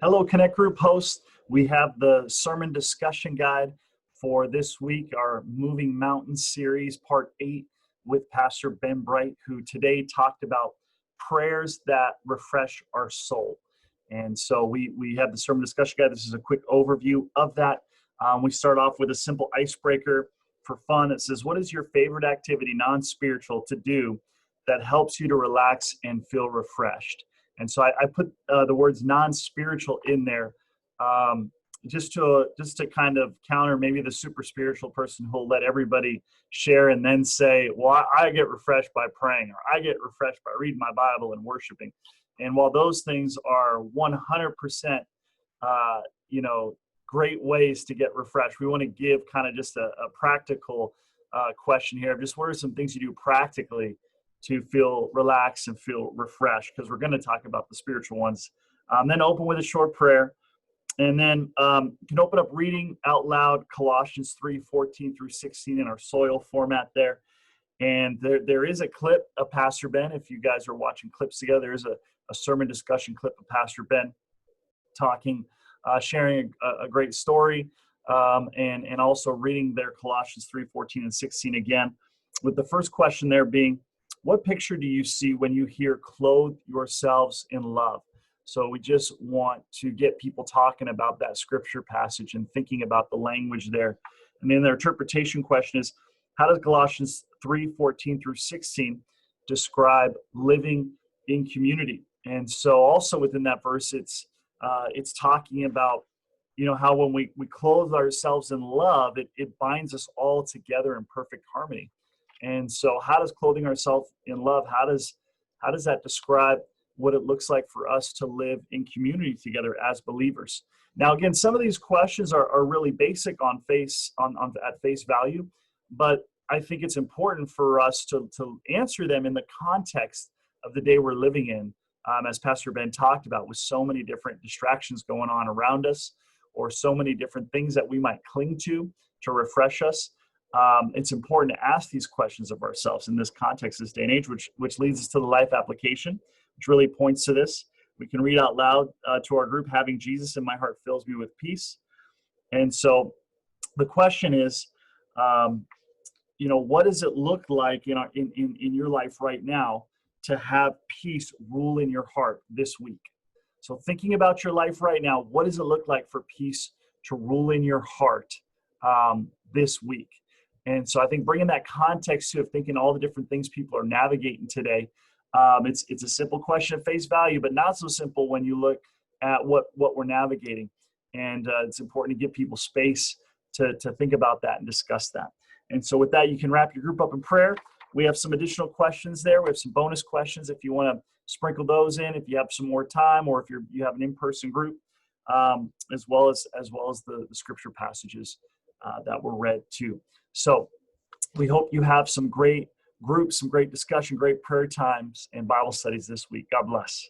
Hello, Connect Group hosts. We have the sermon discussion guide for this week, our Moving Mountains series, part 8, with Pastor Ben Bright, who today talked about prayers that refresh our soul. And so we have the sermon discussion guide. This is a quick overview of that. We start off with a simple icebreaker for fun. It says, what is your favorite activity, non-spiritual, to do that helps you to relax and feel refreshed? And so I put the words non-spiritual in there just to kind of counter maybe the super spiritual person who'll let everybody share and then say, well, I get refreshed by praying, or I get refreshed by reading my Bible and worshiping. And while those things are 100%, great ways to get refreshed, we want to give kind of just a practical question here. Just what are some things you do practically to feel relaxed and feel refreshed, because we're going to talk about the spiritual ones. Then open with a short prayer. And then you can open up reading out loud Colossians 3:14 through 16 in our soil format there. And there is a clip of Pastor Ben. If you guys are watching clips together, there is a sermon discussion clip of Pastor Ben talking, sharing a great story, and also reading there Colossians 3:14 and 16 again, with the first question there being, what picture do you see when you hear clothe yourselves in love? So we just want to get people talking about that scripture passage and thinking about the language there. And then their interpretation question is, how does Colossians 3:14 through 16 describe living in community? And so also within that verse, it's talking about, how when we clothe ourselves in love, it binds us all together in perfect harmony. And so how does clothing ourselves in love, how does that describe what it looks like for us to live in community together as believers? Now, again, some of these questions are really basic at face value, but I think it's important for us to answer them in the context of the day we're living in, as Pastor Ben talked about, with so many different distractions going on around us, or so many different things that we might cling to refresh us. It's important to ask these questions of ourselves in this context, this day and age, which leads us to the life application, which really points to this. We can read out loud to our group, having Jesus in my heart fills me with peace. And so the question is, what does it look like in your life right now to have peace rule in your heart this week? So thinking about your life right now, what does it look like for peace to rule in your heart this week? And so I think bringing that context to thinking all the different things people are navigating today, it's a simple question at face value, but not so simple when you look at what we're navigating. And it's important to give people space to think about that and discuss that. And so with that, you can wrap your group up in prayer. We have some additional questions there. We have some bonus questions if you want to sprinkle those in, if you have some more time, or if you have an in-person group, as well as the scripture passages that were read too. So we hope you have some great groups, some great discussion, great prayer times and Bible studies this week. God bless.